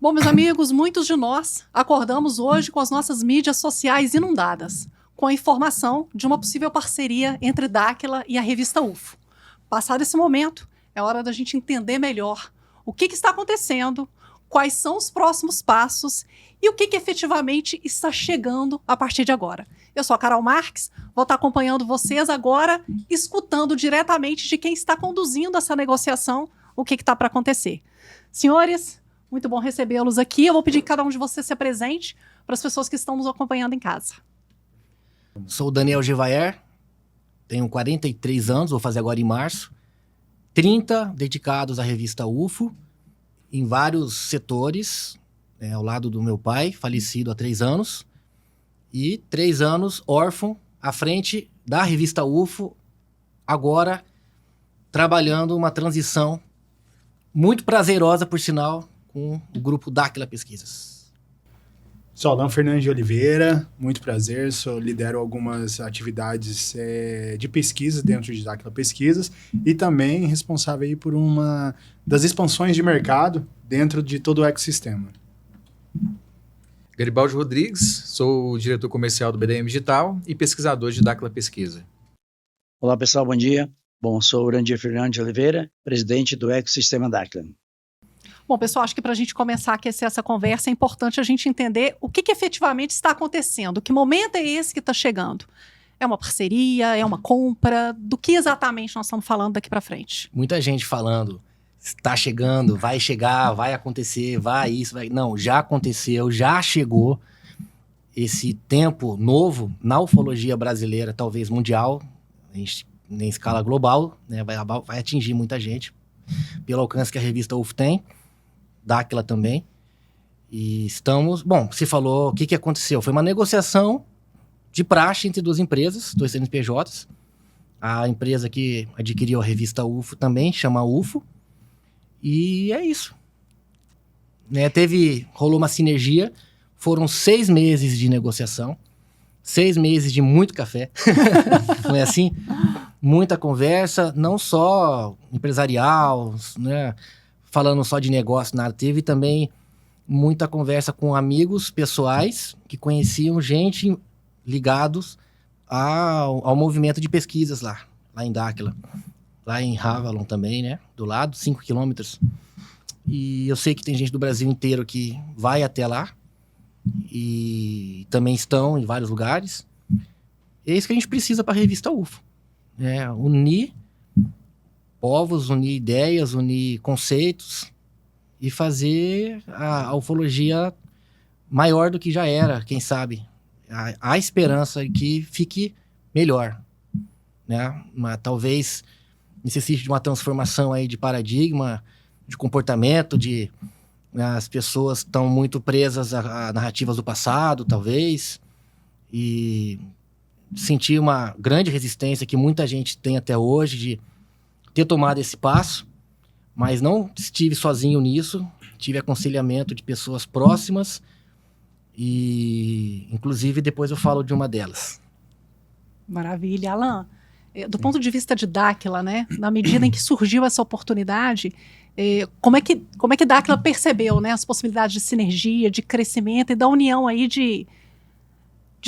Bom, meus amigos, muitos de nós acordamos hoje com as nossas mídias sociais inundadas, com a informação de uma possível parceria entre Dáquila e a revista UFO. Passado esse momento, é hora da gente entender melhor o que está acontecendo, quais são os próximos passos e o que efetivamente está chegando a partir de agora. Eu sou a Carol Marques, vou estar acompanhando vocês agora, escutando diretamente de quem está conduzindo essa negociação, o que está para acontecer. Senhores, muito bom recebê-los aqui. Eu vou pedir que cada um de vocês se apresente para as pessoas que estão nos acompanhando em casa. Sou o Daniel Gevaer, tenho 43 anos, vou fazer agora em março. 30 dedicados à revista UFO, em vários setores, ao lado do meu pai, falecido há 3 anos. E 3 anos órfão, à frente da revista UFO, agora trabalhando uma transição muito prazerosa, por sinal, com o grupo Dáquila Pesquisas. Sou Alan Fernandes de Oliveira, muito prazer, lidero algumas atividades de pesquisa dentro de Dáquila Pesquisas e também responsável aí por uma das expansões de mercado dentro de todo o ecossistema. Garibaldi Rodrigues, sou o diretor comercial do BDM Digital e pesquisador de Dáquila Pesquisa. Olá pessoal, bom dia. Sou o Urandir Fernandes de Oliveira, presidente do ecossistema Dáquila. Bom, pessoal, acho que para a gente começar a aquecer essa conversa é importante a gente entender o que efetivamente está acontecendo, que momento é esse que está chegando. É uma parceria, é uma compra, do que exatamente nós estamos falando daqui para frente? Muita gente falando, está chegando, vai chegar, vai acontecer, vai isso, vai... Não, já aconteceu, já chegou esse tempo novo na ufologia brasileira, talvez mundial, em escala global, né? Vai atingir muita gente, pelo alcance que a revista UFO tem. Dáquila também, e estamos... Bom, se falou, o que aconteceu? Foi uma negociação de praxe entre duas empresas, dois CNPJs, a empresa que adquiriu a revista UFO também, chama UFO, e é isso. Né, rolou uma sinergia, foram 6 meses de negociação, 6 meses de muito café, não é assim? Muita conversa, não só empresarial, né? Falando só de negócio, nada. Teve também muita conversa com amigos pessoais que conheciam gente ligados ao movimento de pesquisas lá em Dáquila. Lá em Avalon também, né? Do lado, 5 quilômetros. E eu sei que tem gente do Brasil inteiro que vai até lá. E também estão em vários lugares. É isso que a gente precisa para a revista UFO. Unir povos, unir ideias, unir conceitos e fazer a ufologia maior do que já era, quem sabe. Há esperança que fique melhor, né? Talvez necessite de uma transformação aí de paradigma, de comportamento, as pessoas estão muito presas a narrativas do passado, talvez, e sentir uma grande resistência que muita gente tem até hoje de ter tomado esse passo, mas não estive sozinho nisso, tive aconselhamento de pessoas próximas e, inclusive, depois eu falo de uma delas. Maravilha. Alan, do ponto de vista de Dáquila, né, na medida em que surgiu essa oportunidade, como é que Dáquila percebeu, né, as possibilidades de sinergia, de crescimento e da união aí de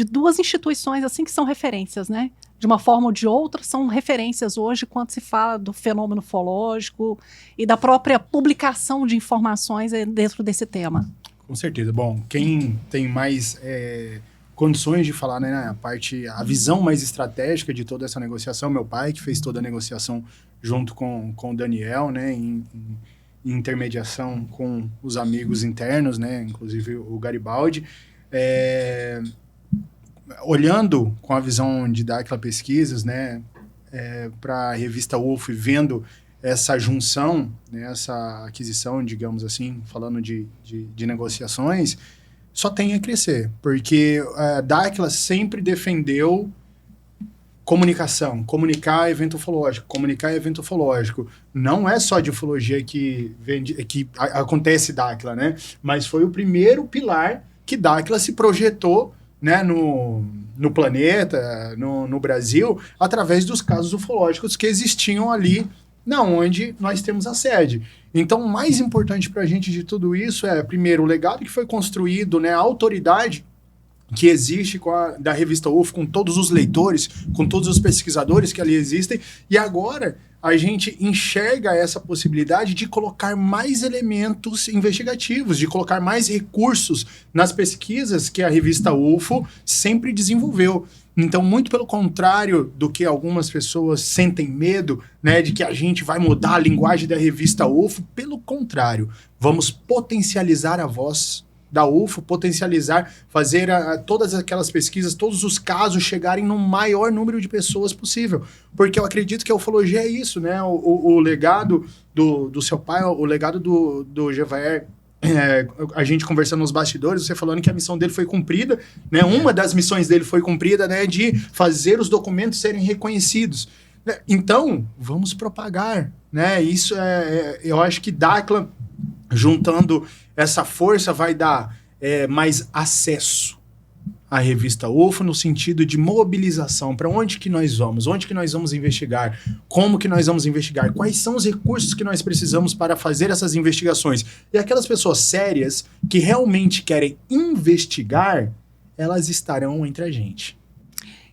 duas instituições assim que são referências, né? De uma forma ou de outra, são referências hoje quando se fala do fenômeno ufológico e da própria publicação de informações dentro desse tema. Com certeza. Bom, quem tem mais condições de falar, né, a visão mais estratégica de toda essa negociação, meu pai, que fez toda a negociação junto com o Daniel, né, em intermediação com os amigos internos, né, inclusive o Garibaldi. Olhando com a visão de Dáquila Pesquisas, né, para a revista UFO e vendo essa junção, né, essa aquisição, digamos assim, falando de negociações, só tem a crescer, porque Dáquila sempre defendeu comunicação, comunicar evento ufológico. Não é só de ufologia que acontece Dáquila, né, mas foi o primeiro pilar que Dáquila se projetou, né, no planeta, no Brasil, através dos casos ufológicos que existiam ali na onde nós temos a sede. Então, o mais importante para a gente de tudo isso é, primeiro, o legado que foi construído, né, a autoridade que existe da revista UFO, com todos os leitores, com todos os pesquisadores que ali existem, e agora a gente enxerga essa possibilidade de colocar mais elementos investigativos, de colocar mais recursos nas pesquisas que a revista UFO sempre desenvolveu. Então, muito pelo contrário do que algumas pessoas sentem medo, né, de que a gente vai mudar a linguagem da revista UFO, pelo contrário, vamos potencializar a voz da UFO, potencializar, fazer todas aquelas pesquisas, todos os casos chegarem no maior número de pessoas possível. Porque eu acredito que a ufologia é isso, né? O legado do seu pai, o legado do Gevaer, a gente conversando nos bastidores, você falando que a missão dele foi cumprida, né? Uma das missões dele foi cumprida, né? De fazer os documentos serem reconhecidos. Então, vamos propagar, né? Isso eu acho que Dáquila, juntando essa força, vai dar mais acesso à revista UFO no sentido de mobilização. Para onde que nós vamos? Onde que nós vamos investigar? Como que nós vamos investigar? Quais são os recursos que nós precisamos para fazer essas investigações? E aquelas pessoas sérias que realmente querem investigar, elas estarão entre a gente.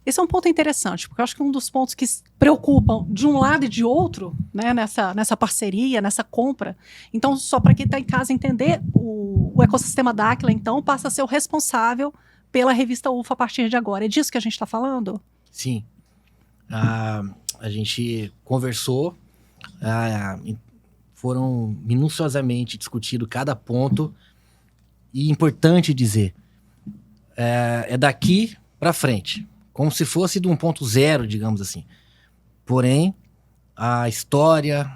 Esse é um ponto interessante, porque eu acho que um dos pontos que preocupam de um lado e de outro, né, nessa parceria, nessa compra. Então, só para quem está em casa entender, o ecossistema Dáquila, então, passa a ser o responsável pela revista UFO a partir de agora. É disso que a gente está falando? Sim. A gente conversou, foram minuciosamente discutido cada ponto, e importante dizer, é daqui para frente. Como se fosse de 1.0, digamos assim. Porém, a história,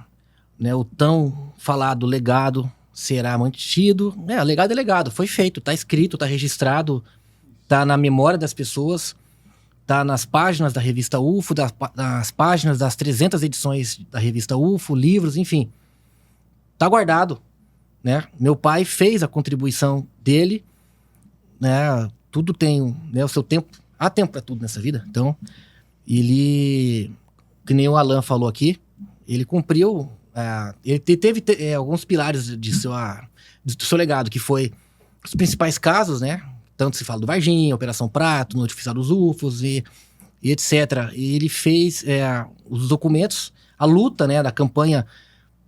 né, o tão falado legado será mantido. O legado é legado, foi feito, está escrito, está registrado, está na memória das pessoas, está nas páginas da revista UFO, nas páginas das 300 edições da revista UFO, livros, enfim. Está guardado, né? Meu pai fez a contribuição dele, né? Tudo tem, né, o seu tempo. Há tempo para tudo nessa vida. Então, ele, que nem o Alan falou aqui, ele cumpriu, ele teve alguns pilares do seu legado, que foi os principais casos, né? Tanto se fala do Varginha, Operação Prato, Notificação dos UFOs e etc. E ele fez os documentos, a luta, né, da campanha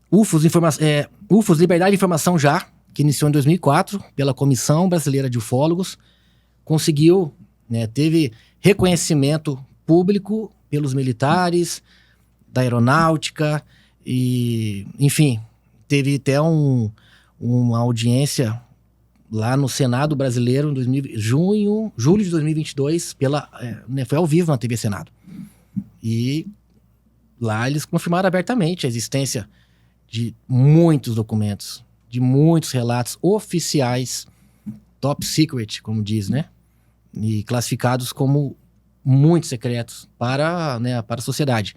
UFOs, UFOs Liberdade de Informação Já, que iniciou em 2004 pela Comissão Brasileira de Ufólogos, conseguiu... teve reconhecimento público pelos militares, da aeronáutica, e, enfim, teve até uma audiência lá no Senado brasileiro em julho de 2022, foi ao vivo na TV Senado. E lá eles confirmaram abertamente a existência de muitos documentos, de muitos relatos oficiais, top secret, como diz, né? E classificados como muito secretos para a sociedade.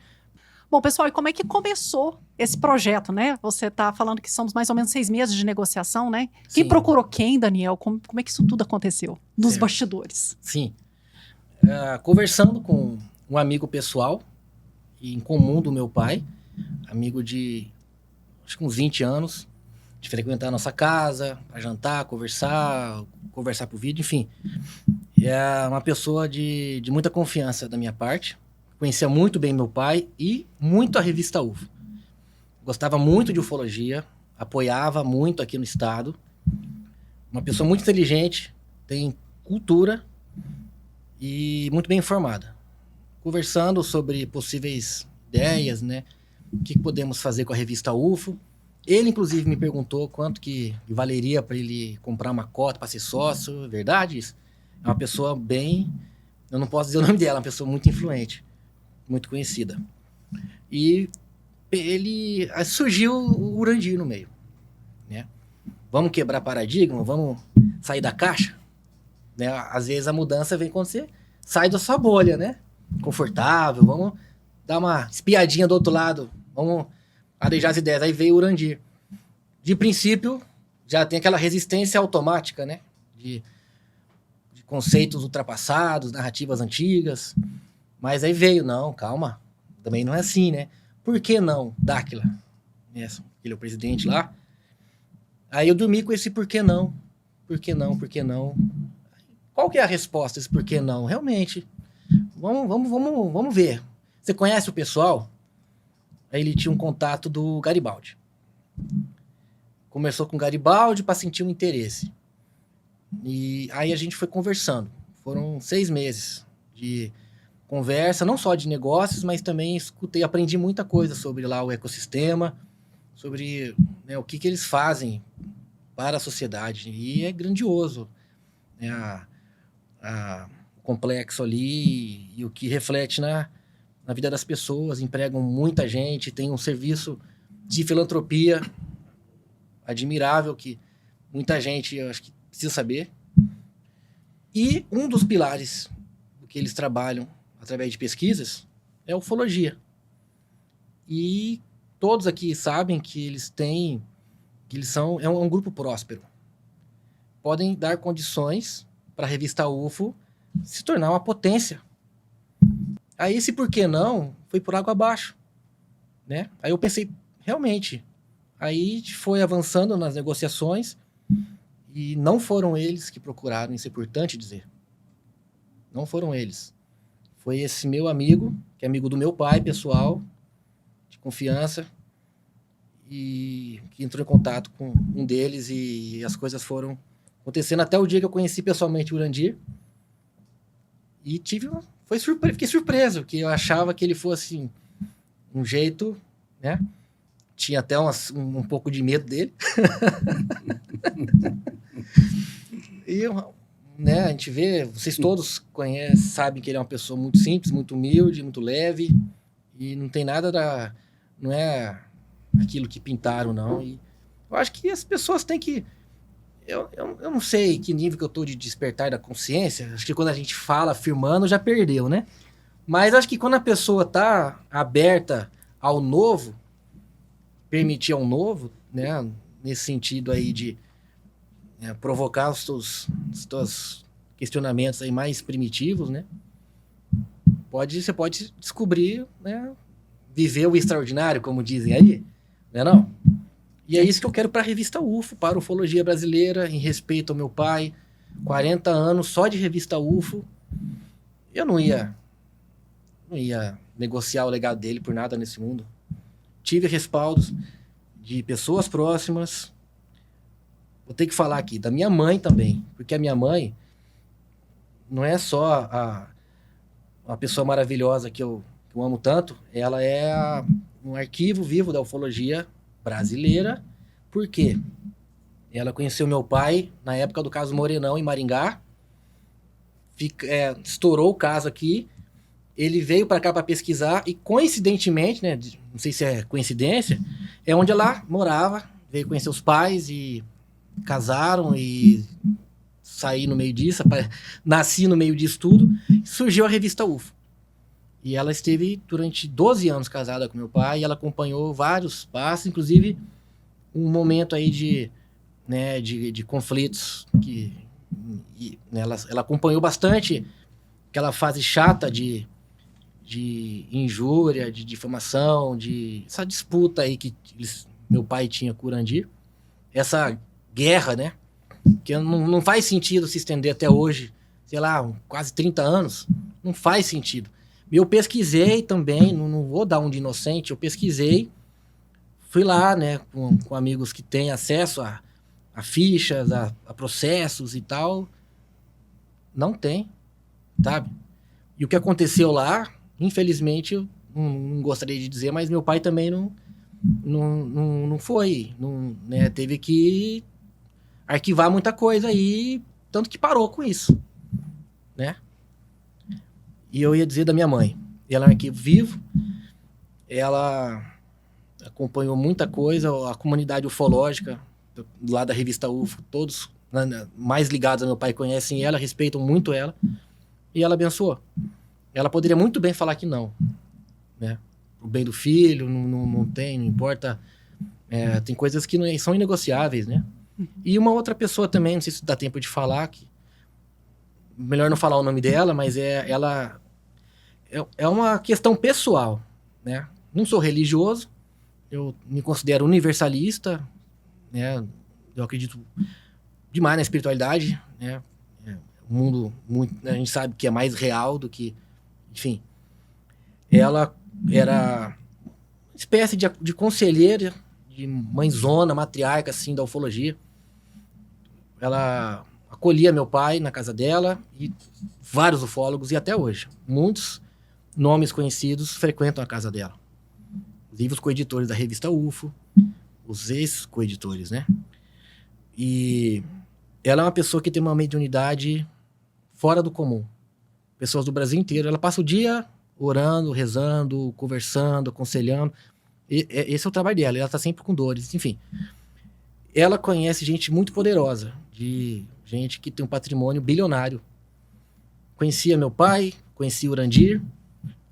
Bom, pessoal, e como é que começou esse projeto, né? Você está falando que somos mais ou menos 6 meses de negociação, né? Quem Sim. procurou quem, Daniel? Como é que isso tudo aconteceu? Nos Certo. bastidores. Sim. Conversando com um amigo pessoal em comum do meu pai, amigo de acho que uns 20 anos, de frequentar a nossa casa, para jantar, conversar por vídeo, enfim. E é uma pessoa de muita confiança da minha parte. Conhecia muito bem meu pai e muito a revista UFO. Gostava muito de ufologia, apoiava muito aqui no estado. Uma pessoa muito inteligente, tem cultura e muito bem informada. Conversando sobre possíveis ideias, né? O que podemos fazer com a revista UFO. Ele, inclusive, me perguntou quanto que valeria para ele comprar uma cota para ser sócio. É verdade isso? É uma pessoa bem... Eu não posso dizer o nome dela, é uma pessoa muito influente, muito conhecida. E surgiu o Urandir no meio, né? Vamos quebrar paradigma, vamos sair da caixa, né? Às vezes a mudança vem quando você sai da sua bolha, né? Confortável, vamos dar uma espiadinha do outro lado, vamos arejar as ideias. Aí veio o Urandir. De princípio, já tem aquela resistência automática, né? De conceitos ultrapassados, narrativas antigas. Mas aí veio, não, calma, também não é assim, né? por que não, Dáquila? Ele é o presidente lá. Aí eu dormi com esse por que não? Por que não? Por que não? Qual que é a resposta, esse por que não? Realmente, vamos ver. Você conhece o pessoal? Aí ele tinha um contato do Garibaldi. Começou com o Garibaldi para sentir um interesse. E aí a gente foi conversando. Foram 6 meses de conversa, não só de negócios, mas também aprendi muita coisa sobre lá o ecossistema, sobre, né, o que eles fazem para a sociedade. E é grandioso, né, o complexo ali e o que reflete na vida das pessoas. Empregam muita gente, tem um serviço de filantropia admirável que muita gente, eu acho que precisa saber. E um dos pilares do que eles trabalham através de pesquisas é a ufologia. E todos aqui sabem que é um grupo próspero. Podem dar condições para a revista UFO se tornar uma potência. Aí esse por que não foi por água abaixo, né? Aí eu pensei, realmente, aí foi avançando nas negociações e não foram eles que procuraram, isso é importante dizer. Não foram eles. Foi esse meu amigo, que é amigo do meu pai, pessoal, de confiança, e que entrou em contato com um deles e as coisas foram acontecendo até o dia que eu conheci pessoalmente o Urandir. E fiquei surpreso, que eu achava que ele fosse um jeito, né? Tinha até um pouco de medo dele. E, né, a gente vê, vocês todos conhecem, sabem que ele é uma pessoa muito simples, muito humilde, muito leve, e não tem nada não é aquilo que pintaram, não. E eu acho que as pessoas têm que... Eu não sei que nível que eu tô de despertar da consciência. Acho que quando a gente fala afirmando, já perdeu, né? Mas acho que quando a pessoa tá aberta ao novo, permitir ao novo, né? Nesse sentido aí de provocar os teus questionamentos aí mais primitivos, né? Você pode descobrir, né? Viver o extraordinário, como dizem aí, né não? E é isso que eu quero para a revista UFO, para a ufologia brasileira, em respeito ao meu pai. 40 anos só de revista UFO. Eu não ia negociar o legado dele por nada nesse mundo. Tive respaldos de pessoas próximas. Vou ter que falar aqui da minha mãe também, porque a minha mãe não é só uma pessoa maravilhosa que eu amo tanto, ela é um arquivo vivo da ufologia brasileira. Por quê? Ela conheceu meu pai na época do caso Morenão, em Maringá. Estourou o caso aqui. Ele veio para cá para pesquisar e, coincidentemente, né, não sei se é coincidência, é onde ela morava. Veio conhecer os pais e casaram e saí no meio disso, nasci no meio disso tudo. Surgiu a revista UFO. E ela esteve durante 12 anos casada com meu pai e ela acompanhou vários passos, inclusive um momento aí de conflitos né, ela acompanhou bastante aquela fase chata de injúria, de difamação, essa disputa aí que meu pai tinha com o Urandir, essa guerra, né? Que não faz sentido se estender até hoje, sei lá, quase 30 anos, não faz sentido. Eu pesquisei também, não vou dar um de inocente, eu pesquisei, fui lá, né, com amigos que têm acesso a fichas, a processos e tal. Não tem, sabe? E o que aconteceu lá, infelizmente, eu não gostaria de dizer, mas meu pai também não foi, né, teve que arquivar muita coisa aí, tanto que parou com isso, né? E eu ia dizer da minha mãe. Ela é um arquivo vivo. Ela acompanhou muita coisa. A comunidade ufológica, lá da revista UFO, todos mais ligados ao meu pai conhecem ela, respeitam muito ela. E ela abençoou. Ela poderia muito bem falar que não, né? O bem do filho, não importa. Tem coisas que são inegociáveis, né? E uma outra pessoa também, não sei se dá tempo de falar, que melhor não falar o nome dela, mas ela é uma questão pessoal, né? não sou religioso, eu me considero universalista, né? Eu acredito demais na espiritualidade, né? O mundo, a gente sabe que é mais real do que... Enfim, ela era uma espécie de conselheira, de mãezona, matriarca, assim, da ufologia. Ela acolhia meu pai na casa dela e vários ufólogos, e até hoje. Muitos nomes conhecidos frequentam a casa dela. Inclusive os coeditores da revista UFO, os ex-coeditores, né? E ela é uma pessoa que tem uma mediunidade fora do comum. Pessoas do Brasil inteiro. Ela passa o dia orando, rezando, conversando, aconselhando. Esse é o trabalho dela. Ela está sempre com dores, enfim. Ela conhece gente muito poderosa, de gente que tem um patrimônio bilionário. Conhecia meu pai, conhecia o Urandir,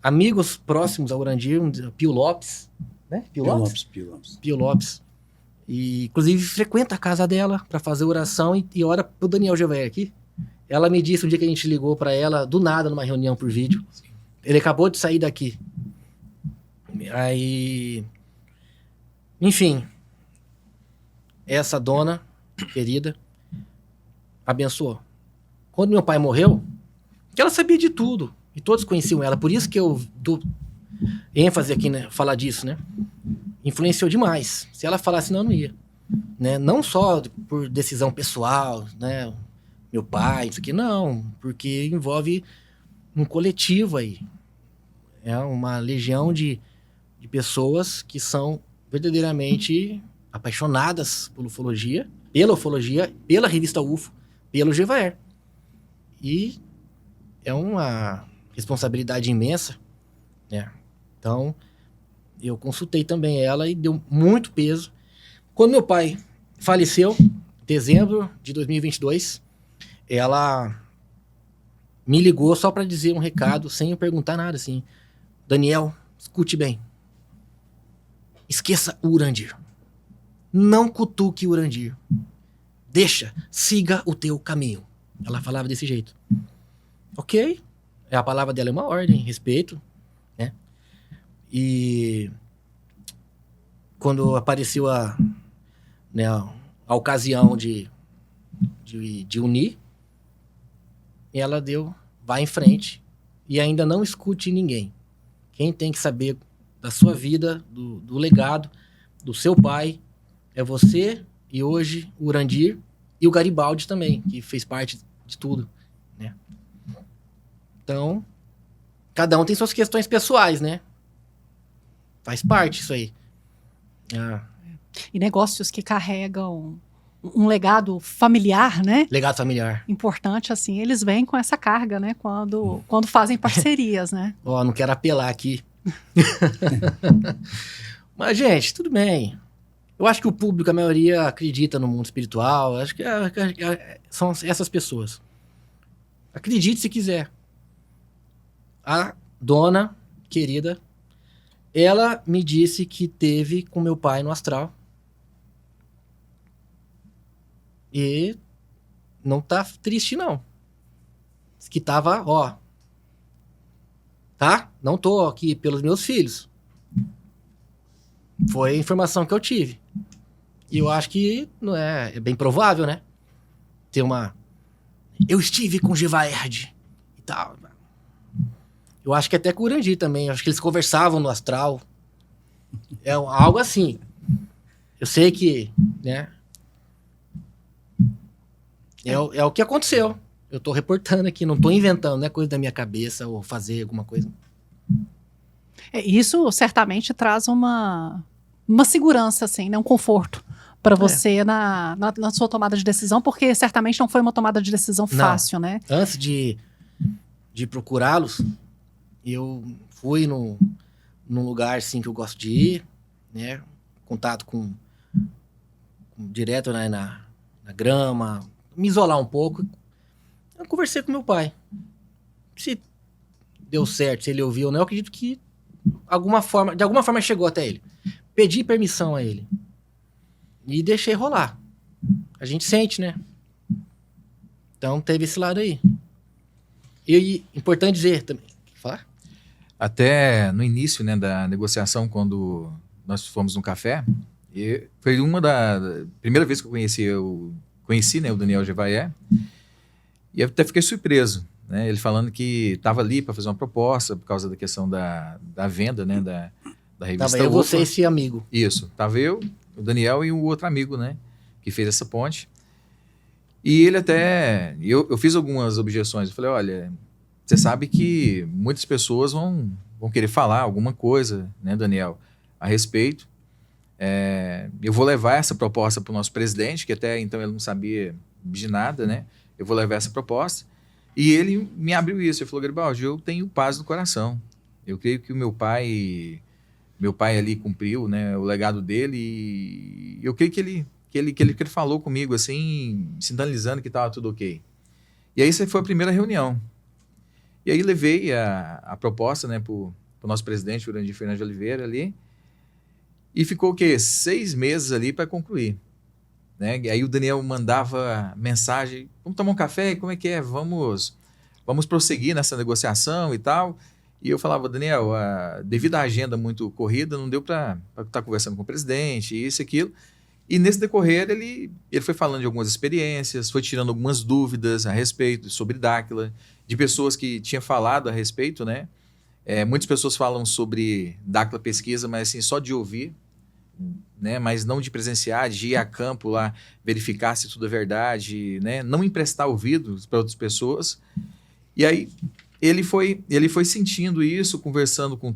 amigos próximos ao Urandir, Pio Lopes, né? Pio Lopes. E, inclusive, frequenta a casa dela para fazer oração e ora pro Daniel Gevaer aqui. Ela me disse um dia que a gente ligou para ela, do nada, numa reunião por vídeo. Ele acabou de sair daqui. Aí... Enfim... Essa dona, querida, abençoou. Quando meu pai morreu, ela sabia de tudo. E todos conheciam ela. Por isso que eu dou ênfase aqui, né? Falar disso, né? Influenciou demais. Se ela falasse, não ia. Né? Não só por decisão pessoal, né? Meu pai, isso aqui, não. Porque envolve um coletivo aí. É uma legião de pessoas que são verdadeiramente... apaixonadas pela ufologia, pela revista UFO, pelo Gevaer. E é uma responsabilidade imensa, né? Então, eu consultei também ela e deu muito peso. Quando meu pai faleceu, em dezembro de 2022, ela me ligou só para dizer um recado, sem eu perguntar nada, assim. Daniel, escute bem. Esqueça o Urandir. Não cutuque o Urandir. Deixa, siga o teu caminho. Ela falava desse jeito. Ok. A palavra dela é uma ordem, respeito, né? E quando apareceu a ocasião de unir, ela vai em frente e ainda não escute ninguém. Quem tem que saber da sua vida, do legado, do seu pai, é você e hoje o Urandir e o Garibaldi também, que fez parte de tudo, né? Então, cada um tem suas questões pessoais, né? Faz parte isso aí. E negócios que carregam um legado familiar, né? Legado familiar. Importante, assim, eles vêm com essa carga, né? Quando fazem parcerias, né? Ó, não quero apelar aqui. Mas, gente, tudo bem. Eu acho que o público, a maioria, acredita no mundo espiritual. Acho que são essas pessoas. Acredite se quiser. A dona, querida, ela me disse que teve com meu pai no astral. E não tá triste, não. Diz que tava, ó. Tá? Não tô aqui pelos meus filhos. Foi a informação que eu tive. E eu acho que não é bem provável, né? Ter uma... Eu estive com o Gevaerd e tal. Eu acho que até com o Urandir também. Eu acho que eles conversavam no astral. É algo assim. Eu sei que, né? É o que aconteceu. Eu tô reportando aqui, não tô inventando, não é coisa da minha cabeça ou fazer alguma coisa. Isso certamente traz uma segurança, assim, né? Um conforto para você na sua tomada de decisão, porque certamente não foi uma tomada de decisão fácil, né? Antes de procurá-los, eu fui num lugar assim que eu gosto de ir, né? Contato direto, né, na grama, me isolar um pouco. Eu conversei com meu pai. Se deu certo, se ele ouviu ou não, eu acredito que de alguma forma chegou até ele. Pedi permissão a ele. E deixei rolar. A gente sente, né? Então teve esse lado aí. E importante dizer também. Falar? Até no início, né, da negociação, quando nós fomos no café, e foi da primeira vez que eu conheci, né, o Daniel Gevaert, e eu até fiquei surpreso, né, ele falando que estava ali para fazer uma proposta por causa da questão da venda, né, da revista Tava eu, UFA. você e esse amigo. Isso, tava eu, o Daniel e o outro amigo, né, que fez essa ponte. E ele até, eu fiz algumas objeções, eu falei, olha, você sabe que muitas pessoas vão querer falar alguma coisa, né, Daniel, a respeito. Eu vou levar essa proposta para o nosso presidente, que até então ele não sabia de nada, né? Eu vou levar essa proposta. E ele me abriu isso. Ele falou, Garibaldi, eu tenho paz no coração. Eu creio que o meu pai ali cumpriu, né, o legado dele. E eu creio que ele falou comigo, assim, sinalizando que estava tudo ok. E aí essa foi a primeira reunião. E aí levei a proposta, né, para o nosso presidente, o Urandir Fernandes de Oliveira, ali. E ficou o quê? 6 meses ali para concluir. Né? E aí o Daniel mandava mensagem, vamos tomar um café? Como é que é? Vamos prosseguir nessa negociação e tal. E eu falava, Daniel, devido à agenda muito corrida, não deu para estar conversando com o presidente, isso e aquilo. E nesse decorrer, ele foi falando de algumas experiências, foi tirando algumas dúvidas a respeito, sobre Dáquila, de pessoas que tinham falado a respeito, né? Muitas pessoas falam sobre Dáquila Pesquisa, mas assim, só de ouvir, né? Mas não de presenciar, de ir a campo lá, verificar se tudo é verdade, né? Não emprestar ouvidos para outras pessoas. E aí ele foi sentindo isso, conversando com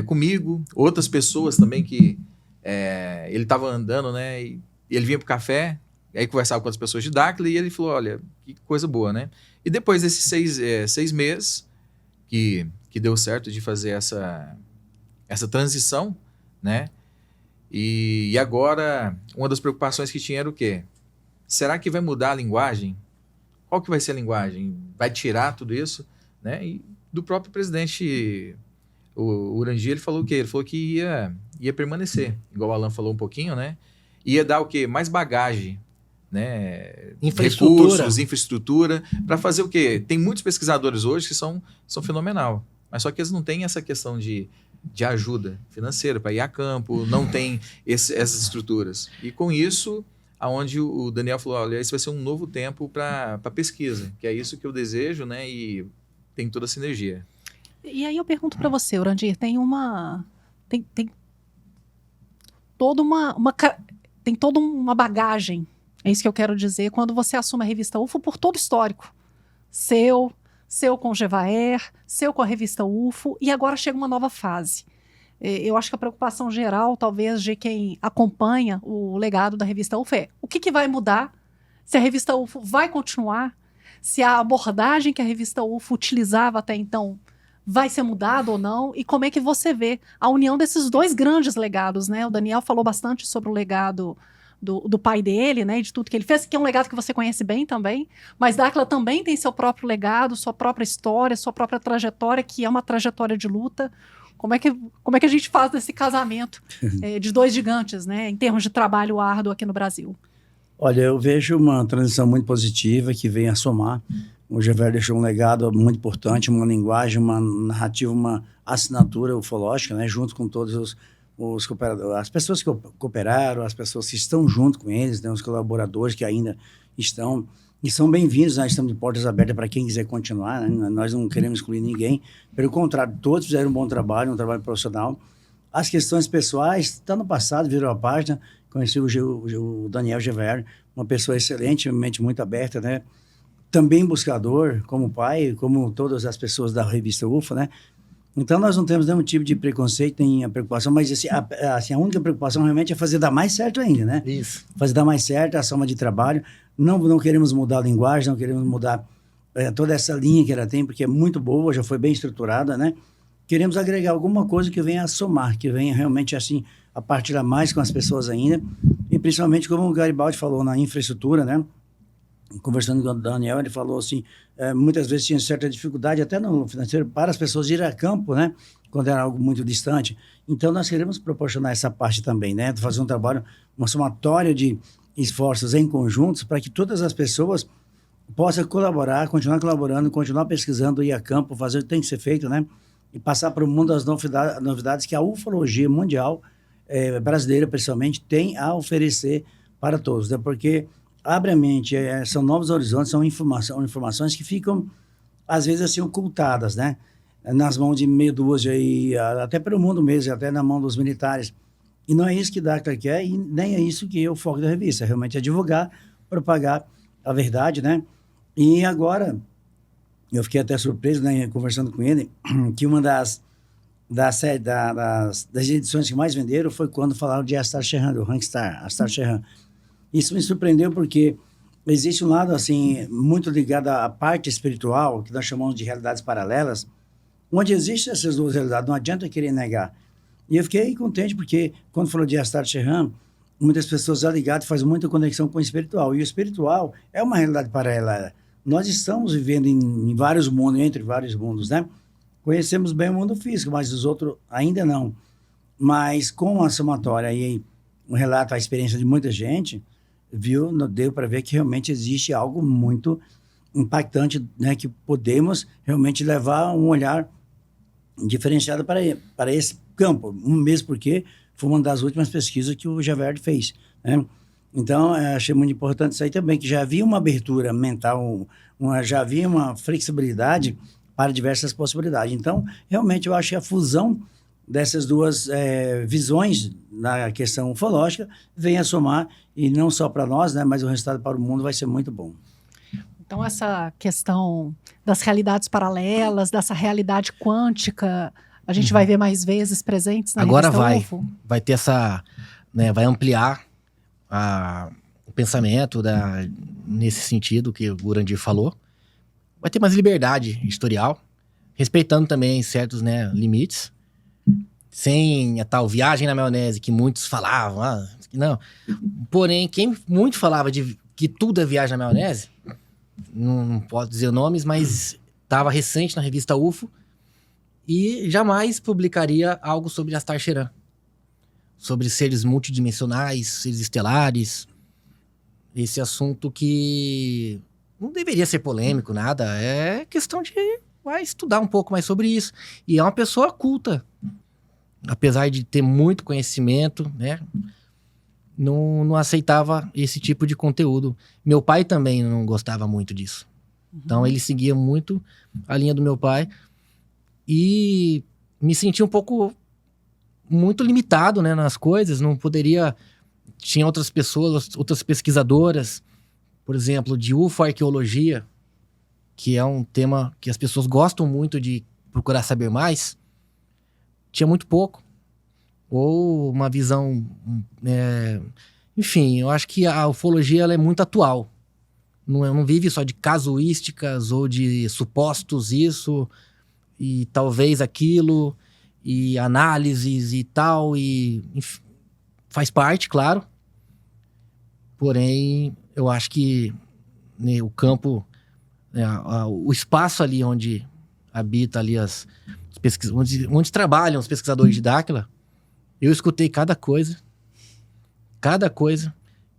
comigo, outras pessoas também que ele estava andando, né? E ele vinha para o café, aí conversava com outras pessoas de Dáquila e ele falou, olha, que coisa boa, né? E depois desses 6 meses que deu certo de fazer essa transição, né? E agora, uma das preocupações que tinha era o quê? Será que vai mudar a linguagem? Qual que vai ser a linguagem? Vai tirar tudo isso? Né? E do próprio presidente, o Urandir, ele falou o quê? Ele falou que ia permanecer, igual o Alan falou um pouquinho, né? Ia dar o quê? Mais bagagem, né? Recursos, infraestrutura, para fazer o quê? Tem muitos pesquisadores hoje que são fenomenal, mas só que eles não têm essa questão de ajuda financeira para ir a campo, não tem essas estruturas. E com isso, aonde o Daniel falou, olha, esse vai ser um novo tempo para pesquisa, que é isso que eu desejo, né? E tem toda a sinergia. E aí eu pergunto para você, Urandir, tem toda uma bagagem, é isso que eu quero dizer, quando você assume a revista UFO por todo o histórico. Seu com o Gevaert, seu com a revista UFO, e agora chega uma nova fase. Eu acho que a preocupação geral, talvez, de quem acompanha o legado da revista UFO é o que vai mudar, se a revista UFO vai continuar, se a abordagem que a revista UFO utilizava até então vai ser mudada ou não, e como é que você vê a união desses dois grandes legados, né? O Daniel falou bastante sobre o legado do pai dele, né, de tudo que ele fez, que é um legado que você conhece bem também, mas Dáquila também tem seu próprio legado, sua própria história, sua própria trajetória, que é uma trajetória de luta. Como é que a gente faz desse casamento de dois gigantes, né, em termos de trabalho árduo aqui no Brasil? Olha, eu vejo uma transição muito positiva que vem a somar. O Gevaert deixou um legado muito importante, uma linguagem, uma narrativa, uma assinatura ufológica, né, junto com todos os cooperadores, as pessoas que cooperaram, as pessoas que estão junto com eles, né, os colaboradores que ainda estão, e são bem-vindos, né, estamos de portas abertas para quem quiser continuar, né, nós não queremos excluir ninguém, pelo contrário, todos fizeram um bom trabalho, um trabalho profissional. As questões pessoais, está no passado, virou a página, conheci o Daniel Gevaert, uma pessoa excelente, uma mente muito aberta, né, também buscador, como pai, como todas as pessoas da revista UFO, né. Então, nós não temos nenhum tipo de preconceito, nem a preocupação, mas assim, a única preocupação realmente é fazer dar mais certo ainda, né? Isso. Fazer dar mais certo, a soma de trabalho. Não queremos mudar a linguagem, não queremos mudar toda essa linha que ela tem, porque é muito boa, já foi bem estruturada, né? Queremos agregar alguma coisa que venha a somar, que venha realmente, assim, a partilhar mais com as pessoas ainda, e principalmente, como o Garibaldi falou, na infraestrutura, né? Conversando com o Daniel, ele falou assim, muitas vezes tinha certa dificuldade até no financeiro para as pessoas irem a campo, né, quando era algo muito distante. Então nós queremos proporcionar essa parte também, né, de fazer um trabalho, uma somatória de esforços em conjuntos para que todas as pessoas possam colaborar, continuar colaborando, continuar pesquisando, ir a campo, fazer o que tem que ser feito, né, e passar para o mundo das novidades que a ufologia mundial, brasileira principalmente, tem a oferecer para todos, né? Porque abre a mente, são novos horizontes, são informações que ficam, às vezes, assim, ocultadas, né? Nas mãos de meia dúzia, e até pelo mundo mesmo, até na mão dos militares. E não é isso que Dacla quer, e nem é isso que é o foco da revista. Realmente é divulgar, propagar a verdade, né? E agora, eu fiquei até surpreso, né, conversando com ele, que uma das edições que mais venderam foi quando falaram de Astar Sheran, do Rangstar, Astar Sheran. Isso me surpreendeu porque existe um lado, assim, muito ligado à parte espiritual, que nós chamamos de realidades paralelas, onde existem essas duas realidades, não adianta querer negar. E eu fiquei contente porque, quando falou de Astar Sheran, muitas pessoas já ligadas fazem muita conexão com o espiritual. E o espiritual é uma realidade paralela. Nós estamos vivendo em vários mundos, entre vários mundos, né? Conhecemos bem o mundo físico, mas os outros ainda não. Mas com a somatória e um relato, a experiência de muita gente, deu para ver que realmente existe algo muito impactante, né? Que podemos realmente levar um olhar diferenciado para esse campo, mesmo porque foi uma das últimas pesquisas que o Javert fez, né? Então, achei muito importante isso aí também, que já havia uma abertura mental, já havia uma flexibilidade para diversas possibilidades. Então, realmente, eu acho que a fusão dessas duas visões na questão ufológica vem a somar, e não só para nós, né, mas o resultado para o mundo vai ser muito bom. Então, essa questão das realidades paralelas, dessa realidade quântica, a gente vai ver mais vezes presentes na Agora revista UFO? vai ter essa, né, vai ampliar o pensamento nesse sentido que o Urandir falou. Vai ter mais liberdade editorial, respeitando também certos, né, limites, sem a tal viagem na maionese que muitos falavam, não. Porém, quem muito falava de que tudo é viagem na maionese, não posso dizer nomes, mas estava recente na revista UFO e jamais publicaria algo sobre Astar Sheran, sobre seres multidimensionais, seres estelares, esse assunto que não deveria ser polêmico, nada, é questão de estudar um pouco mais sobre isso. E é uma pessoa culta, apesar de ter muito conhecimento, né? Não aceitava esse tipo de conteúdo. Meu pai também não gostava muito disso. Então ele seguia muito a linha do meu pai e me senti um pouco muito limitado, né, nas coisas. Não poderia... Tinha outras pessoas, outras pesquisadoras, por exemplo, de UFO-arqueologia, que é um tema que as pessoas gostam muito de procurar saber mais. Tinha muito pouco. Ou uma visão... Enfim, eu acho que a ufologia ela é muito atual. Não vive só de casuísticas ou de supostos isso e talvez aquilo e análises e tal. Enfim, faz parte, claro. Porém, eu acho que, né, o campo, o espaço ali onde habita ali as pesquisas, onde trabalham os pesquisadores de Dáquila, eu escutei cada coisa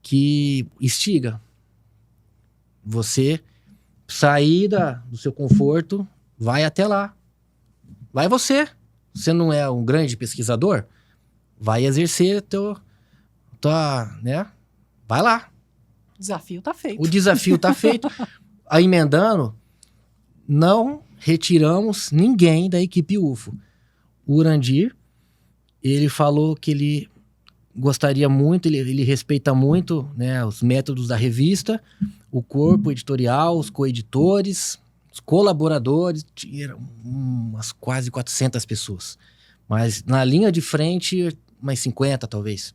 que instiga você sair do seu conforto, vai até lá. Vai você. Você não é um grande pesquisador? Vai exercer né? Vai lá. O desafio tá feito. O desafio tá feito. Aí, emendando, não retiramos ninguém da equipe UFO. O Urandir, ele falou que ele gostaria muito, ele respeita muito, né, os métodos da revista, o corpo editorial, os coeditores, os colaboradores, eram umas quase 400 pessoas. Mas na linha de frente, umas 50 talvez.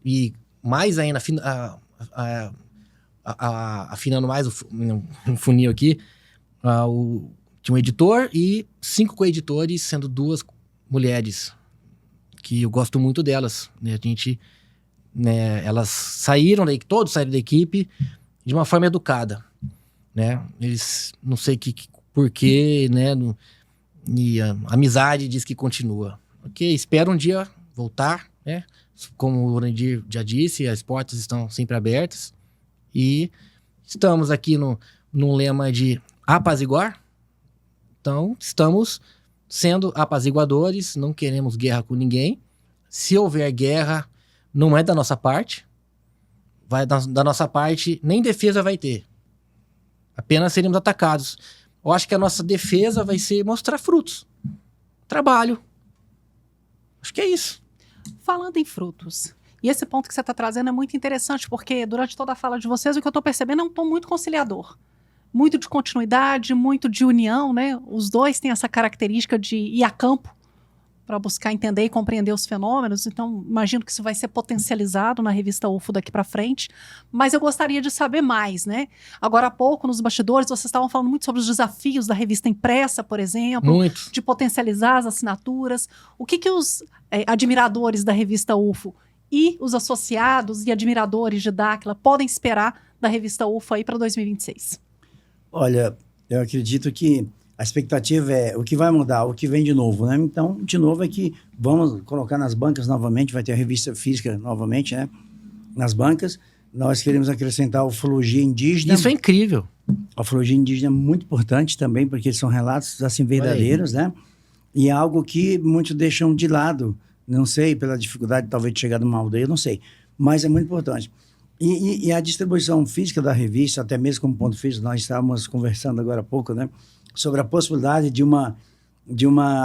E mais ainda, afinando mais o funil aqui, tinha um editor e 5 coeditores, sendo 2 mulheres, que eu gosto muito delas, né? A gente, né, elas todos saíram da equipe de uma forma educada, né? Eles, não sei porquê, né? E a amizade diz que continua. Ok, espero um dia voltar, né? Como o Urandir já disse, as portas estão sempre abertas. E estamos aqui num lema de apaziguar. Então, estamos sendo apaziguadores, não queremos guerra com ninguém. Se houver guerra, não é da nossa parte. Da nossa parte, nem defesa vai ter. Apenas seremos atacados. Eu acho que a nossa defesa vai ser mostrar frutos. Trabalho. Acho que é isso. Falando em frutos, e esse ponto que você está trazendo é muito interessante, porque durante toda a fala de vocês, o que eu estou percebendo é um tom muito conciliador. Muito de continuidade, muito de união, né? Os dois têm essa característica de ir a campo para buscar entender e compreender os fenômenos. Então, imagino que isso vai ser potencializado na revista UFO daqui para frente. Mas eu gostaria de saber mais, né? Agora há pouco, nos bastidores, vocês estavam falando muito sobre os desafios da revista impressa, por exemplo. Muito. De potencializar as assinaturas. O que os admiradores da revista UFO e os associados e admiradores de Dáquila podem esperar da revista UFO aí para 2026? Olha, eu acredito que a expectativa é o que vai mudar, o que vem de novo, né? Então, de novo é que vamos colocar nas bancas novamente, vai ter a revista física novamente, né? Nas bancas. Nós queremos acrescentar a ufologia indígena. Isso é incrível. A ufologia indígena é muito importante também, porque são relatos assim verdadeiros, né? E é algo que muitos deixam de lado. Não sei, pela dificuldade talvez de chegar numa aldeia, não sei. Mas é muito importante. E a distribuição física da revista, até mesmo como ponto físico, nós estávamos conversando agora há pouco, né? Sobre a possibilidade de uma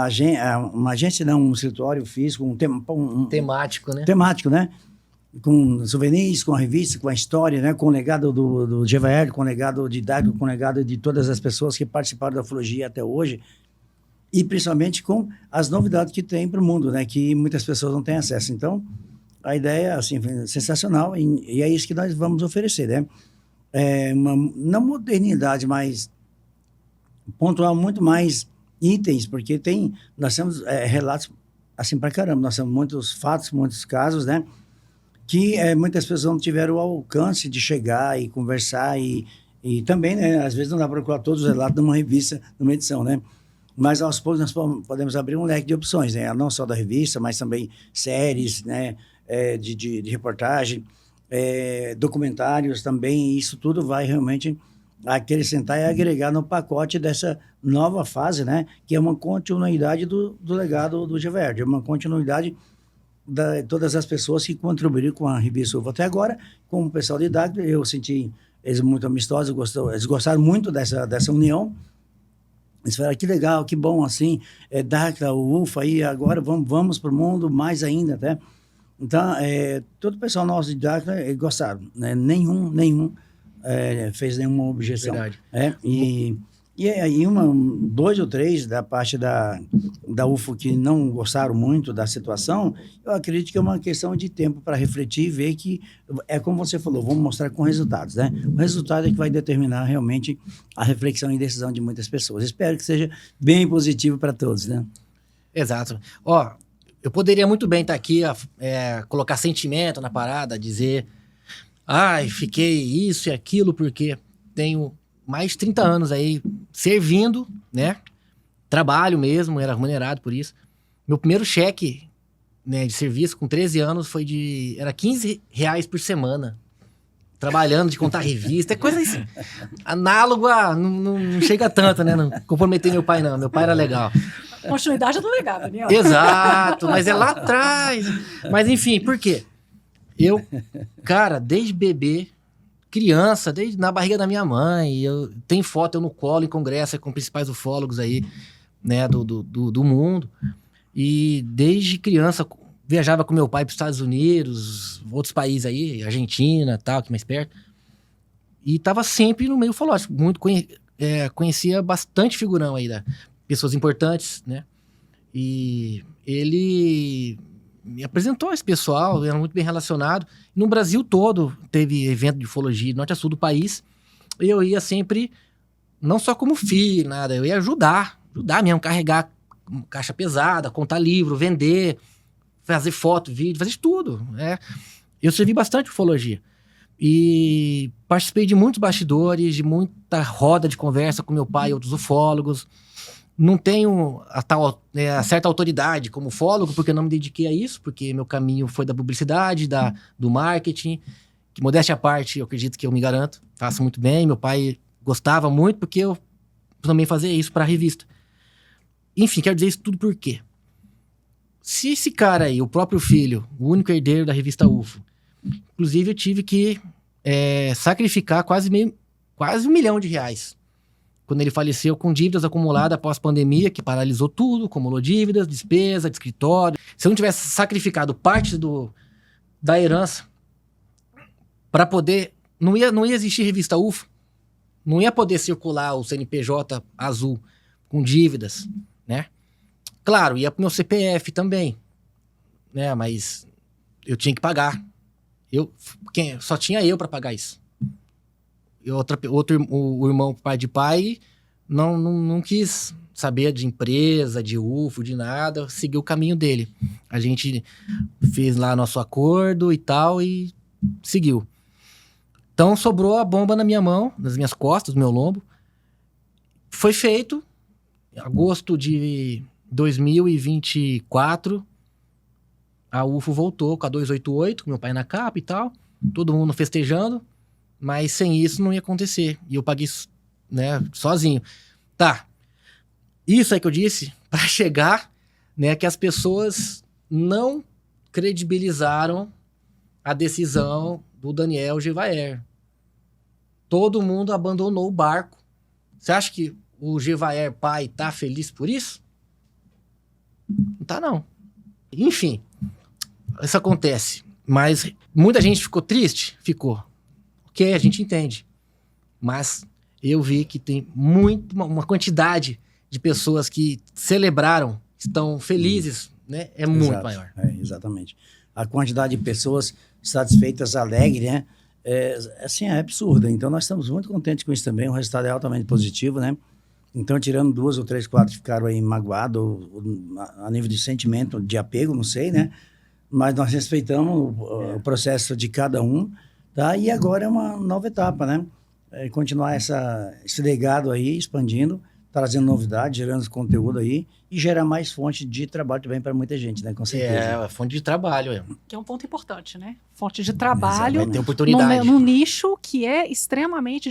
agência, não, um escritório físico, Temático, né? Temático, né? Com souvenirs, com a revista, com a história, né? Com o legado do GVR, com o legado de Dáquila, com o legado de todas as pessoas que participaram da ufologia até hoje. E principalmente com as novidades que tem para o mundo, né? Que muitas pessoas não têm acesso. Então, a ideia, assim, é sensacional e é isso que nós vamos oferecer, né? Não modernidade, mas pontuar muito mais itens, porque nós temos relatos assim para caramba. Nós temos muitos fatos, muitos casos, né? Que muitas pessoas não tiveram o alcance de chegar e conversar e também, né? Às vezes não dá para procurar todos os relatos numa revista, numa edição, né? Mas aos poucos nós podemos abrir um leque de opções, né? Não só da revista, mas também séries, né? De reportagem, documentários também. E isso tudo vai realmente acrescentar e agregar no pacote dessa nova fase, né? Que é uma continuidade do legado do GVR, é uma continuidade de todas as pessoas que contribuíram com a revista UFO até agora. Com o pessoal de Dáquila, eu senti eles muito amistosos, eles gostaram muito dessa união. Eles falaram, que legal, que bom, assim, Dáquila, o UFO, aí agora vamos para o mundo mais ainda, né? Então, todo o pessoal nosso de Dáquila gostaram, né? Nenhum fez nenhuma objeção. Verdade. E aí, dois ou três da parte da UFO que não gostaram muito da situação, eu acredito que é uma questão de tempo para refletir e ver que, como você falou, vamos mostrar com resultados, né? O resultado é que vai determinar realmente a reflexão e decisão de muitas pessoas. Espero que seja bem positivo para todos, né? Exato. Eu poderia muito bem estar aqui, colocar sentimento na parada, dizer, fiquei isso e aquilo, porque tenho mais de 30 anos aí servindo, né? Trabalho mesmo, era remunerado por isso. Meu primeiro cheque, né, de serviço com 13 anos era R$15 por semana. Trabalhando de contar revista, é coisa assim, análogo a... Não chega tanto, né? Não comprometer meu pai, não. Meu pai era legal. Continuidade do legado, Daniel. Exato, mas é lá atrás. Mas enfim, por quê? Eu, cara, desde bebê, criança, desde na barriga da minha mãe, tem foto eu no colo em congresso com principais ufólogos aí, né, do mundo. E desde criança viajava com meu pai para os Estados Unidos, outros países aí, Argentina, tal, que mais perto. E tava sempre no meio ufológico, conhecia bastante figurão aí, pessoas importantes, né? E ele me apresentou esse pessoal, era muito bem relacionado. No Brasil todo teve evento de ufologia, norte a sul do país. E eu ia sempre, não só como filho, nada, eu ia ajudar mesmo, carregar caixa pesada, contar livro, vender, fazer foto, vídeo, fazer tudo, né? Eu servi bastante ufologia. E participei de muitos bastidores, de muita roda de conversa com meu pai e outros ufólogos. Não tenho a certa autoridade como ufólogo, porque eu não me dediquei a isso, porque meu caminho foi da publicidade, do marketing, que modéstia à parte, eu acredito que eu me garanto, faço muito bem. Meu pai gostava muito, porque eu também fazia isso para a revista. enfim, quero dizer isso tudo por quê? Se esse cara aí, o próprio filho, o único herdeiro da revista UFO, inclusive eu tive que sacrificar quase R$1 milhão quando ele faleceu com dívidas acumuladas após a pandemia, que paralisou tudo, acumulou dívidas, despesa de escritório. Se eu não tivesse sacrificado parte da herança para poder... Não ia existir revista UFO, não ia poder circular o CNPJ azul com dívidas, né? Claro, ia pro meu CPF também, né? Mas eu tinha que pagar. Só tinha eu para pagar isso. E o irmão pai de pai não quis saber de empresa, de UFO, de nada, seguiu o caminho dele. A gente fez lá nosso acordo e tal e seguiu. Então sobrou a bomba na minha mão, nas minhas costas, no meu lombo. Foi feito em agosto de 2024. A UFO voltou com a 288, com meu pai na capa e tal. Todo mundo festejando. Mas sem isso não ia acontecer. E eu paguei, né, sozinho. Tá. Isso aí que eu disse, para chegar, né, que as pessoas não credibilizaram a decisão do Daniel Gevaer. Todo mundo abandonou o barco. Você acha que o Gevaer pai tá feliz por isso? Não tá, não. Enfim, isso acontece. Mas muita gente ficou triste? Ficou. Ok, a gente entende. Mas eu vi que tem uma quantidade de pessoas que celebraram, estão felizes, né? É muito Exato. maior. Exatamente. A quantidade de pessoas satisfeitas, alegres, né? Assim, é absurda. Então, nós estamos muito contentes com isso também. O resultado é altamente positivo, né? Então, tirando 2 ou 3, 4 ficaram aí magoados, a nível de sentimento, de apego, não sei, né? Mas nós respeitamos o processo de cada um, tá? E agora é uma nova etapa, né? Continuar esse legado aí, expandindo, trazendo novidade, gerando conteúdo aí e gerar mais fonte de trabalho também para muita gente, né? Com certeza. Fonte de trabalho. Que é um ponto importante, né? Fonte de trabalho Vai ter oportunidade. num nicho que é extremamente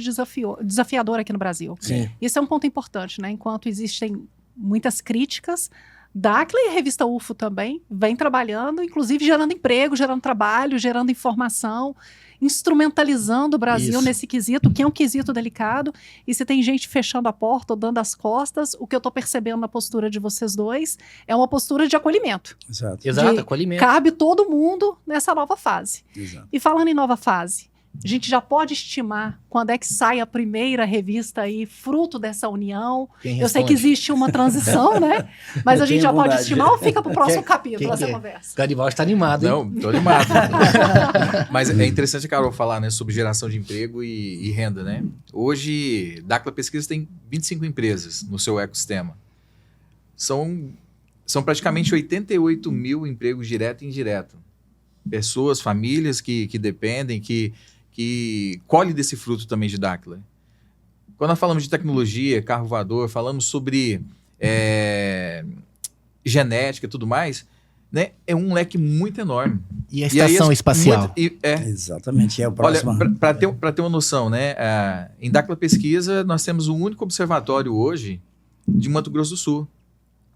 desafiador aqui no Brasil. Sim. Isso é um ponto importante, né? Enquanto existem muitas críticas, Dáquila e a revista UFO também vem trabalhando, inclusive gerando emprego, gerando trabalho, gerando informação, instrumentalizando o Brasil nesse quesito, que é um quesito delicado. E se tem gente fechando a porta ou dando as costas, o que eu estou percebendo na postura de vocês dois é uma postura de acolhimento. Exato. Exato, acolhimento. Cabe todo mundo nessa nova fase. Exato. E falando em nova fase, a gente já pode estimar quando é que sai a primeira revista aí, fruto dessa união. Quem Eu sei que responde? existe uma transição, né? Mas a gente já pode estimar ou fica para o próximo capítulo essa O conversa? Garibaldi está animado, hein? Não, tô animado. Mas é interessante a Carol falar, né, sobre geração de emprego e renda, né? Hoje, Dáquila Pesquisa tem 25 empresas no seu ecossistema. São praticamente 88 mil empregos direto e indireto. Pessoas, famílias que dependem, que colhem desse fruto também de Dáquila. Quando nós falamos de tecnologia, carro voador, falamos sobre genética e tudo mais, né? É um leque muito enorme. E a estação espacial? Exatamente, é o próximo. Olha, para ter uma noção, né? Em Dáquila Pesquisa, nós temos o único observatório hoje de Mato Grosso do Sul.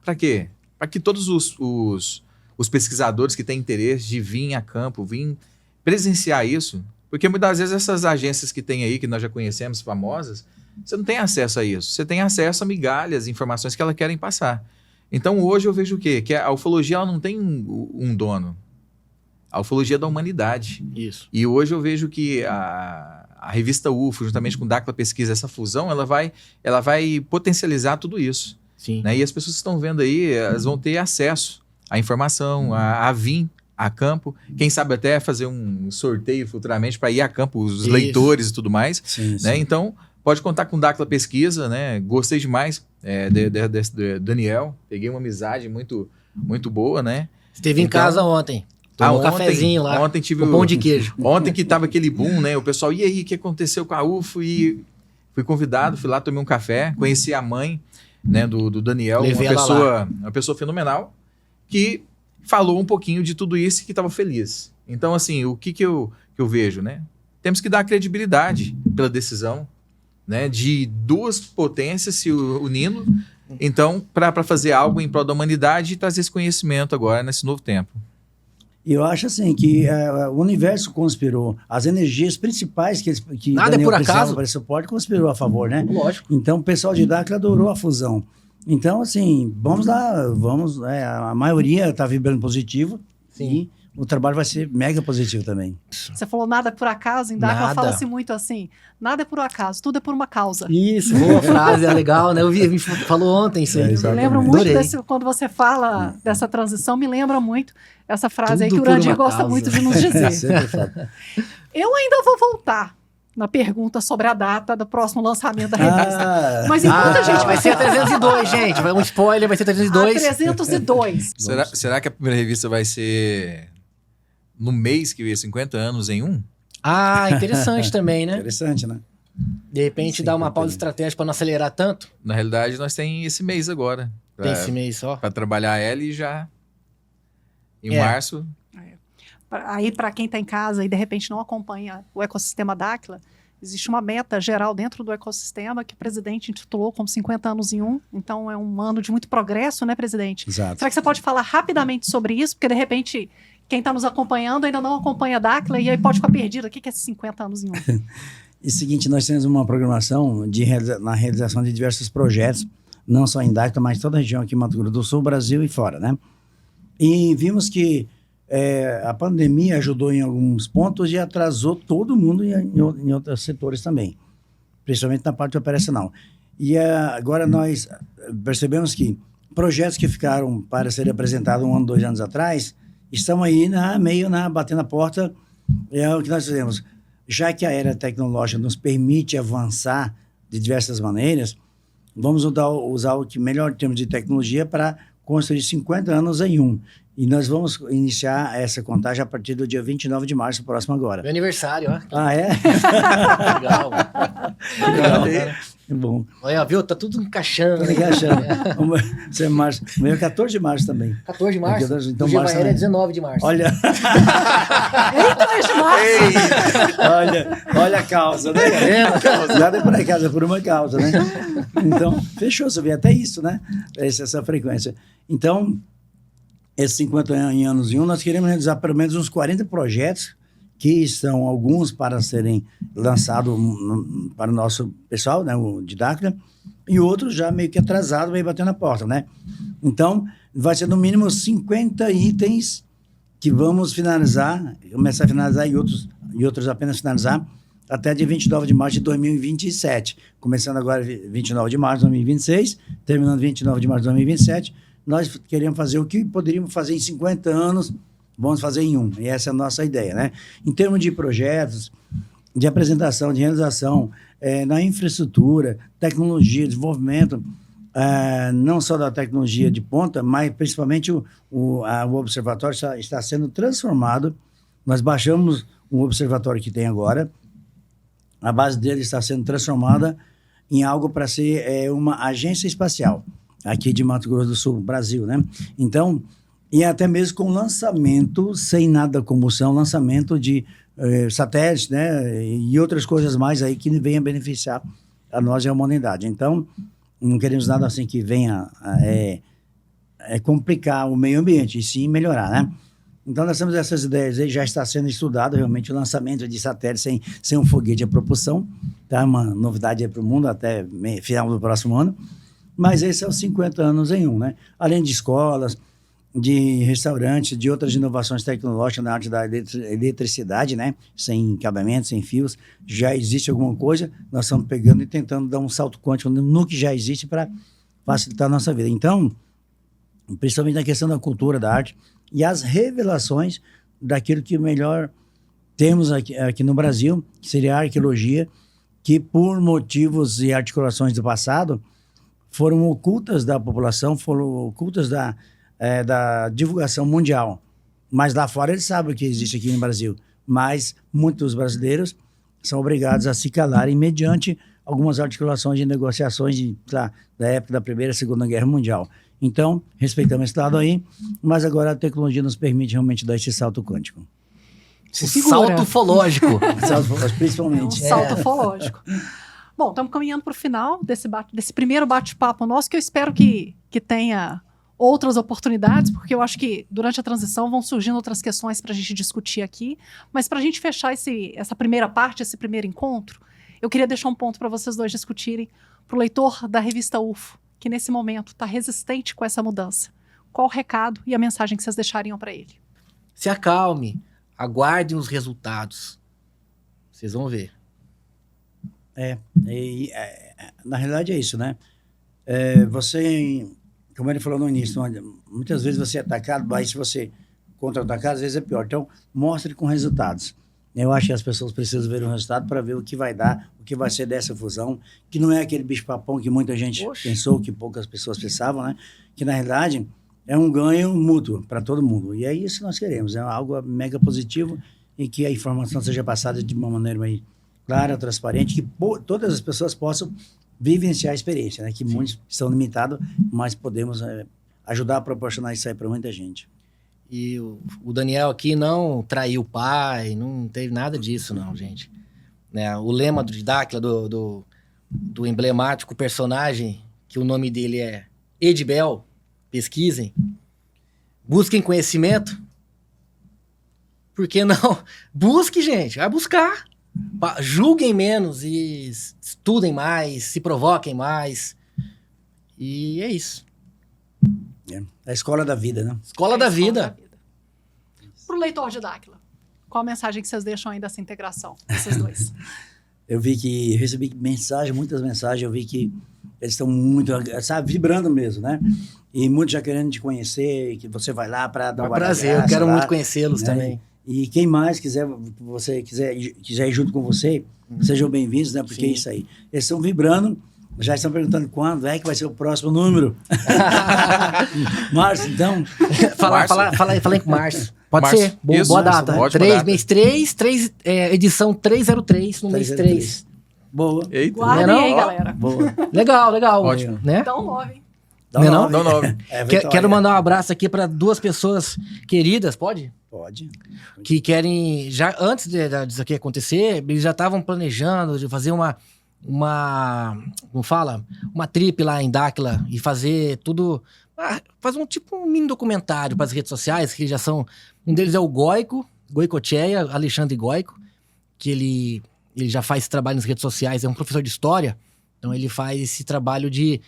Para quê? Para que todos os pesquisadores que têm interesse de vir a campo, vir presenciar isso, porque muitas vezes essas agências que tem aí, que nós já conhecemos, famosas, você não tem acesso a isso. Você tem acesso a migalhas, informações que elas querem passar. Então, hoje eu vejo o quê? Que a ufologia ela não tem um dono. A ufologia é da humanidade. Isso. E hoje eu vejo que a revista UFO, juntamente com Dáquila Pesquisa, essa fusão, ela vai potencializar tudo isso. Sim. Né? E as pessoas que estão vendo aí, elas vão ter acesso à informação, a vir a campo. Quem sabe até fazer um sorteio futuramente para ir a campo, os leitores e tudo mais. Sim, Né? sim. Então, pode contar com Dáquila Pesquisa, né? Gostei demais de Daniel. Peguei uma amizade muito, muito boa, né? Esteve em Então- casa ontem. Tomou um cafezinho lá. Ontem tive com pão de queijo. Ontem que tava aquele boom, né? O pessoal, e aí, o que aconteceu com a UFO? E fui convidado, fui lá, tomei um café, conheci a mãe, né, do Daniel, Levei ela uma pessoa fenomenal, que falou um pouquinho de tudo isso e que estava feliz. Então, assim, o que eu vejo, né? Temos que dar credibilidade pela decisão, né, de duas potências se unindo, Então, para fazer algo em prol da humanidade e trazer esse conhecimento agora nesse novo tempo. E eu acho assim que o universo conspirou. As energias principais que Nada Daniel é por precisava acaso. para esse suporte conspirou a favor, né? Lógico. Então o pessoal de Dáquila adorou a fusão. Então, assim, vamos lá, a maioria está vibrando positivo. Sim. E o trabalho vai ser mega positivo também. Você falou nada é por acaso, em Dáquila Nada. fala-se muito assim, nada é por acaso, tudo é por uma causa. Isso. Boa frase, é legal, né? Eu vi, me falou ontem isso aí. É, Eu exatamente. lembro muito Adorei. quando você fala dessa transição, me lembra muito essa frase aí que Tudo o por Urandir uma gosta causa. muito de nos dizer. Sempre falo. Eu ainda vou voltar na pergunta sobre a data do próximo lançamento da revista. Ah, Mas enquanto a gente vai ser a 302, gente. Vai um spoiler, vai ser a 302. 302. Será que a primeira revista vai ser no mês que vem 50 anos em um? Ah, interessante também, né? interessante, né? De repente Sim, dar uma entendi. pausa estratégica para não acelerar tanto. Na realidade, nós tem esse mês agora. Tem esse mês só. Para trabalhar ela e já em É. março. Aí, para quem está em casa e de repente não acompanha o ecossistema Dáquila, existe uma meta geral dentro do ecossistema que o presidente intitulou como 50 anos em um. Então, é um ano de muito progresso, né, presidente? Exato. Será que você pode falar rapidamente sobre isso? Porque, de repente, quem está nos acompanhando ainda não acompanha a Dáquila e aí pode ficar perdido. O que é 50 anos em um? E o seguinte, nós temos uma programação na realização de diversos projetos, não só em Dáquila, mas toda a região aqui em Mato Grosso do Sul, Brasil e fora, né? E vimos que a pandemia ajudou em alguns pontos e atrasou todo mundo em outros setores também, principalmente na parte operacional. E agora nós percebemos que projetos que ficaram para serem apresentados 1 ano, 2 anos atrás, estão aí batendo a porta. É o que nós fizemos. Já que a era tecnológica nos permite avançar de diversas maneiras, vamos usar o que melhor temos de tecnologia para construir 50 anos em um. E nós vamos iniciar essa contagem a partir do dia 29 de março, próximo agora. Meu aniversário, ó. Ah, é? Legal. Legal, cara. Bom. Olha, viu? Tá tudo encaixando. Tô achando. Você é março. O meu é 14 de março também. 14 de março. Então, o G março Barreira é também. 19 de março. Olha, Eita, mês de março! olha a causa, né? Nada é por acaso, é por uma causa, né? Então, fechou, você vê até isso, né? Essa frequência. Então, esses 50 anos em um, nós queremos realizar pelo menos uns 40 projetos, que estão alguns para serem lançados para o nosso pessoal, né, o Didáquila, e outros já meio que atrasados, meio batendo na porta, né? Então, vai ser no mínimo 50 itens que vamos finalizar, começar a finalizar e outros apenas finalizar, até dia 29 de março de 2027. Começando agora 29 de março de 2026, terminando 29 de março de 2027, nós queremos fazer o que poderíamos fazer em 50 anos, vamos fazer em um. E essa é a nossa ideia, né? Em termos de projetos, de apresentação, de realização, na infraestrutura, tecnologia, desenvolvimento, não só da tecnologia de ponta, mas principalmente o observatório está sendo transformado. Nós baixamos o observatório que tem agora, a base dele está sendo transformada em algo para ser uma agência espacial, aqui de Mato Grosso do Sul, Brasil, né? Então, e até mesmo com lançamento, sem nada da combustão, lançamento de satélites, né? E outras coisas mais aí que venham beneficiar a nós e a humanidade. Então, não queremos nada assim que venha complicar o meio ambiente, e sim melhorar, né? Então, nós temos essas ideias aí, já está sendo estudado realmente o lançamento de satélites sem um foguete a propulsão, tá? Uma novidade aí para o mundo até final do próximo ano. Mas esses são os 50 anos em um, né? Além de escolas, de restaurantes, de outras inovações tecnológicas na área da eletricidade, né? Sem cabeamento, sem fios. Já existe alguma coisa, nós estamos pegando e tentando dar um salto quântico no que já existe para facilitar a nossa vida. Então, principalmente na questão da cultura, da arte e as revelações daquilo que melhor temos aqui no Brasil, que seria a arqueologia, que por motivos e articulações do passado foram ocultas da população, foram ocultas da divulgação mundial. Mas lá fora eles sabem o que existe aqui no Brasil. Mas muitos brasileiros são obrigados a se calarem mediante algumas articulações de negociações da época da Primeira e Segunda Guerra Mundial. Então, respeitamos esse lado aí, mas agora a tecnologia nos permite realmente dar esse salto quântico. Esse salto ufológico. Salto, principalmente. Um salto ufológico. Bom, estamos caminhando para o final desse primeiro bate-papo nosso, que eu espero que tenha outras oportunidades, porque eu acho que durante a transição vão surgindo outras questões para a gente discutir aqui. Mas para a gente fechar essa primeira parte, esse primeiro encontro, eu queria deixar um ponto para vocês dois discutirem, para o leitor da revista UFO, que nesse momento está resistente com essa mudança. Qual o recado e a mensagem que vocês deixariam para ele? Se acalme, aguardem os resultados. Vocês vão ver. Na realidade é isso, né? Você, como ele falou no início, muitas vezes você é atacado, mas se você contra-atacar, às vezes é pior. Então, mostre com resultados. Eu acho que as pessoas precisam ver o resultado para ver o que vai dar, o que vai ser dessa fusão, que não é aquele bicho-papão que muita gente pensou, que poucas pessoas pensavam, né? Que, na realidade, é um ganho mútuo para todo mundo. E é isso que nós queremos, é algo mega positivo em que a informação seja passada de uma maneira mais clara, transparente, que todas as pessoas possam vivenciar a experiência, né? Que Sim. Muitos estão limitados, mas podemos ajudar a proporcionar isso aí para muita gente. E o Daniel aqui não traiu o pai, não teve nada disso, não, gente. Né? O lema do Dáquila, do emblemático personagem, que o nome dele é Edibel, pesquisem, busquem conhecimento. Por que não? Busque, gente, vai buscar. Julguem menos e estudem mais, se provoquem mais. E é isso. A escola da vida, né? Escola da vida. Para o leitor de Dáquila, qual a mensagem que vocês deixam aí dessa integração, esses dois? Eu recebi muitas mensagens, eu vi que eles estão muito, sabe, vibrando mesmo, né? E muitos já querendo te conhecer, que você vai lá para dar uma prazer, eu quero muito conhecê-los, né? Também. E quem mais quiser ir junto com você, sejam bem-vindos, né? Porque é isso aí. Eles estão vibrando, já estão perguntando quando é que vai ser o próximo número. Márcio, então. Fala aí com o Márcio. Pode ser. Boa data. Mês 3, edição 303 no mês 3. Boa. Eita. Guardem aí, galera. Boa. Legal. Ótimo. Né? Dá um 9. Não? Dá um 9. Quero mandar um abraço aqui para 2 pessoas queridas, pode? Pode. Que querem, já antes disso aqui acontecer, eles já estavam planejando de fazer uma trip lá em Dáquila e fazer tudo, fazer um mini documentário para as redes sociais, que já são, um deles é o Goicocheia, Alexandre Goico, que ele já faz esse trabalho nas redes sociais, é um professor de história, então ele faz esse trabalho de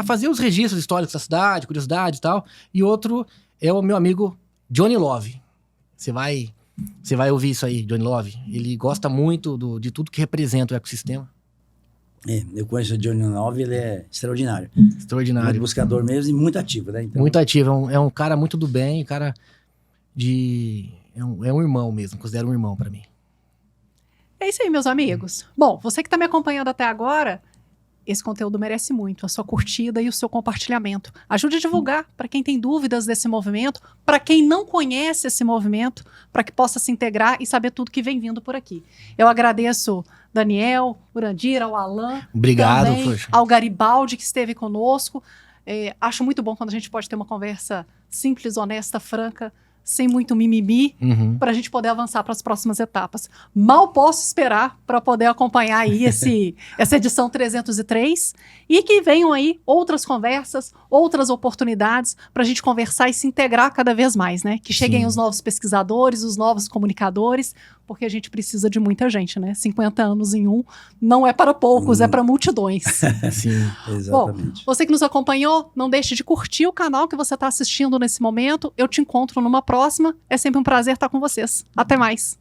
fazer os registros históricos da cidade, curiosidade e tal, e outro é o meu amigo Johnny Love. Você vai ouvir isso aí, Johnny Love. Ele gosta muito de tudo que representa o ecossistema. Eu conheço o Johnny Love, ele é extraordinário. Extraordinário. Muito buscador mesmo e muito ativo, né? Então... Muito ativo. É um cara muito do bem, cara é um irmão mesmo, considero um irmão para mim. É isso aí, meus amigos. Bom, você que está me acompanhando até agora, esse conteúdo merece muito a sua curtida e o seu compartilhamento. Ajude a divulgar para quem tem dúvidas desse movimento, para quem não conhece esse movimento, para que possa se integrar e saber tudo que vem vindo por aqui. Eu agradeço Daniel, Urandir, ao Alan, obrigado, também ao Garibaldi que esteve conosco. Acho muito bom quando a gente pode ter uma conversa simples, honesta, franca, sem muito mimimi, para a gente poder avançar para as próximas etapas. Mal posso esperar para poder acompanhar aí essa edição 303 e que venham aí outras conversas, outras oportunidades para a gente conversar e se integrar cada vez mais, né? Que cheguem Sim. os novos pesquisadores, os novos comunicadores, porque a gente precisa de muita gente, né? 50 anos em um não é para poucos, é para multidões. Sim, exatamente. Bom, você que nos acompanhou, não deixe de curtir o canal que você está assistindo nesse momento. Eu te encontro numa próxima. É sempre um prazer estar com vocês. Até mais.